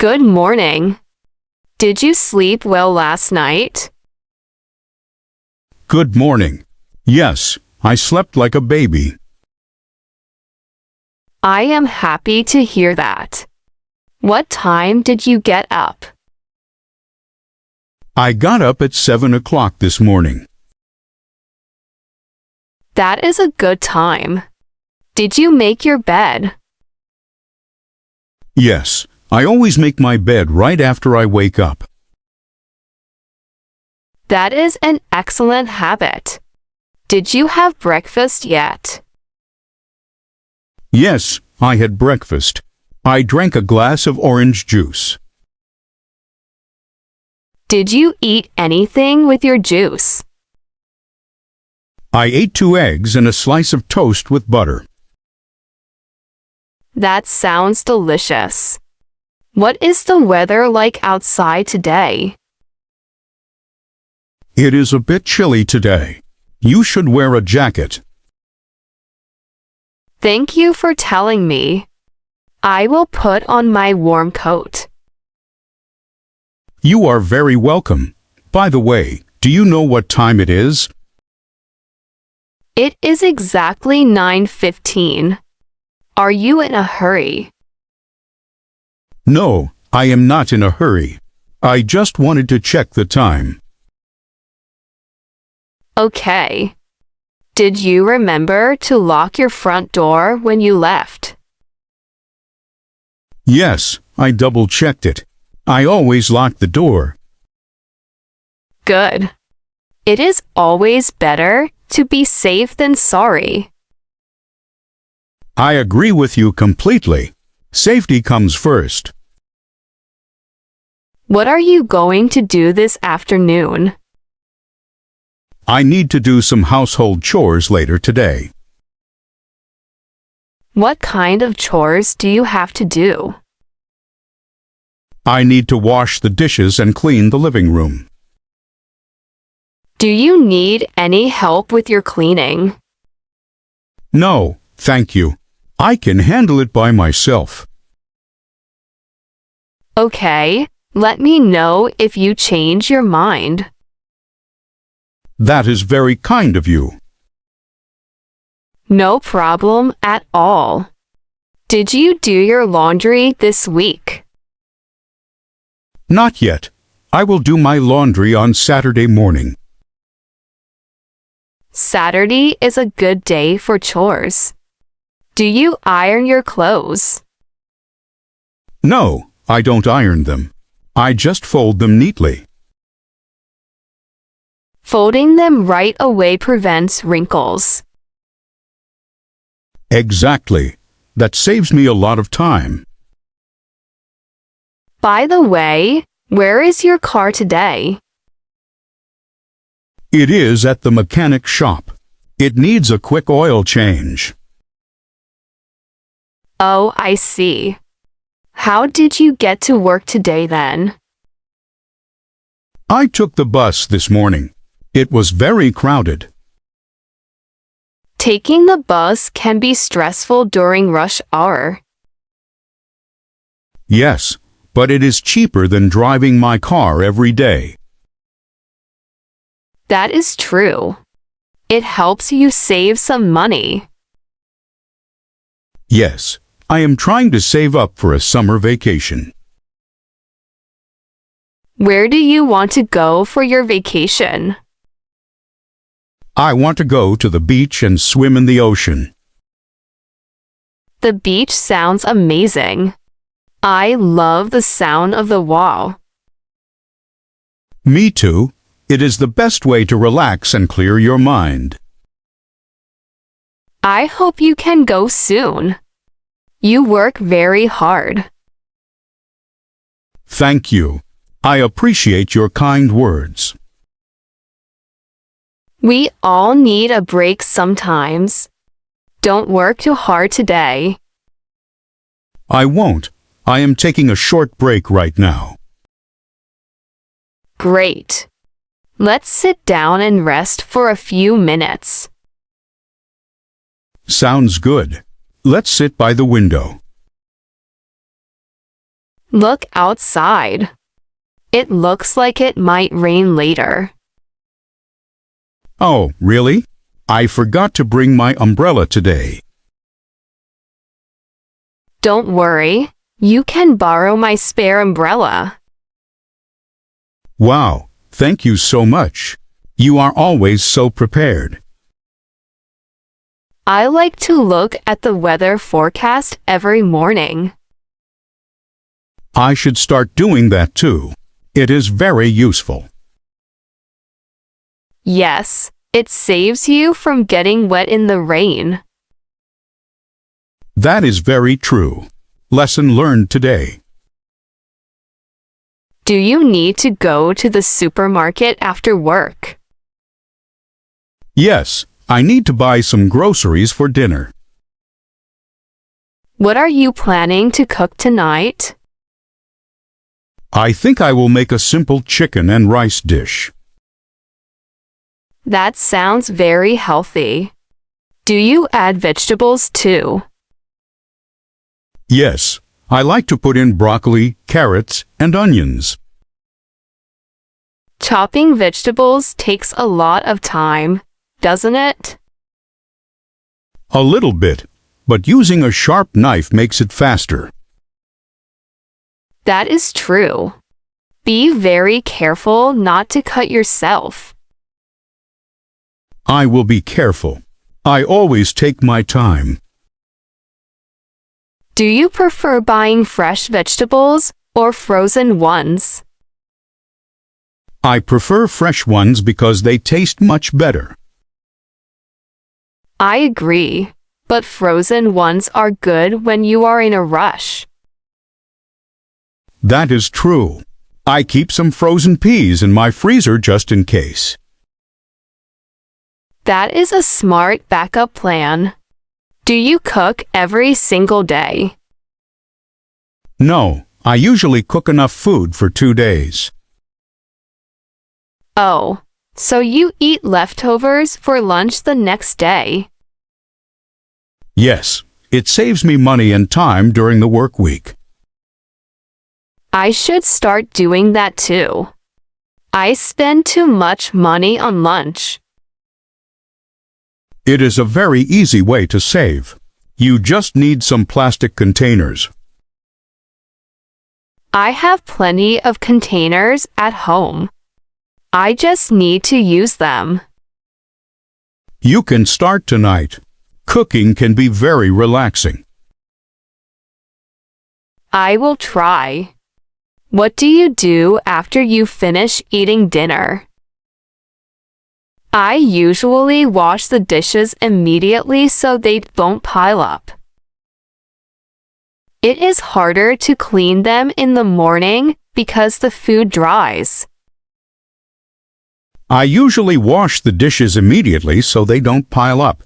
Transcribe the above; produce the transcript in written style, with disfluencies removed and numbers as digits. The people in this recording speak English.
Good morning. Did you sleep well last night? Good morning. Yes, I slept like a baby. I am happy to hear that. What time did you get up? I got up at 7 o'clock this morning. That is a good time. Did you make your bed? Yes, I always make my bed right after I wake up. That is an excellent habit. Did you have breakfast yet? Yes, I had breakfast. I drank a glass of orange juice. Did you eat anything with your juice? I ate 2 eggs and a slice of toast with butter. That sounds delicious. What is the weather like outside today? It is a bit chilly today. You should wear a jacket. Thank you for telling me. I will put on my warm coat. You are very welcome. By the way, do you know what time it is? It is exactly 9:15. Are you in a hurry? No, I am not in a hurry. I just wanted to check the time. Okay. Did you remember to lock your front door when you left? Yes, I double-checked it. I always lock the door. Good. It is always better to be safe than sorry. I agree with you completely. Safety comes first. What are you going to do this afternoon? I need to do some household chores later today. What kind of chores do you have to do? I need to wash the dishes and clean the living room. Do you need any help with your cleaning? No, thank you. I can handle it by myself. Okay, let me know if you change your mind. That is very kind of you. No problem at all. Did you do your laundry this week? Not yet. I will do my laundry on Saturday morning. Saturday is a good day for chores. Do you iron your clothes? No, I don't iron them. I just fold them neatly. Folding them right away prevents wrinkles. Exactly. That saves me a lot of time. By the way, where is your car today? It is at the mechanic shop. It needs a quick oil change. Oh, I see. How did you get to work today then? I took the bus this morning. It was very crowded. Taking the bus can be stressful during rush hour. Yes, but it is cheaper than driving my car every day. That is true. It helps you save some money. Yes, I am trying to save up for a summer vacation. Where do you want to go for your vacation? I want to go to the beach and swim in the ocean. The beach sounds amazing. I love the sound of the water. Me too. It is the best way to relax and clear your mind. I hope you can go soon. You work very hard. Thank you. I appreciate your kind words. We all need a break sometimes. Don't work too hard today. I won't. I am taking a short break right now. Great. Let's sit down and rest for a few minutes. Sounds good. Let's sit by the window. Look outside. It looks like it might rain later. Oh, really? I forgot to bring my umbrella today. Don't worry, you can borrow my spare umbrella. Wow, thank you so much. You are always so prepared. I like to look at the weather forecast every morning. I should start doing that too. It is very useful. Yes, it saves you from getting wet in the rain. That is very true. Lesson learned today. Do you need to go to the supermarket after work? Yes, I need to buy some groceries for dinner. What are you planning to cook tonight? I think I will make a simple chicken and rice dish. That sounds very healthy. Do you add vegetables too? Yes, I like to put in broccoli, carrots, and onions. Chopping vegetables takes a lot of time, doesn't it? A little bit, but using a sharp knife makes it faster. That is true. Be very careful not to cut yourself. I will be careful. I always take my time. Do you prefer buying fresh vegetables or frozen ones? I prefer fresh ones because they taste much better. I agree, but frozen ones are good when you are in a rush. That is true. I keep some frozen peas in my freezer just in case. That is a smart backup plan. Do you cook every single day? No, I usually cook enough food for 2 days. Oh, so you eat leftovers for lunch the next day? Yes, it saves me money and time during the work week. I should start doing that too. I spend too much money on lunch. It is a very easy way to save. You just need some plastic containers. I have plenty of containers at home. I just need to use them. You can start tonight. Cooking can be very relaxing. I will try. What do you do after you finish eating dinner? I usually wash the dishes immediately so they don't pile up. It is harder to clean them in the morning because the food dries. I usually wash the dishes immediately so they don't pile up.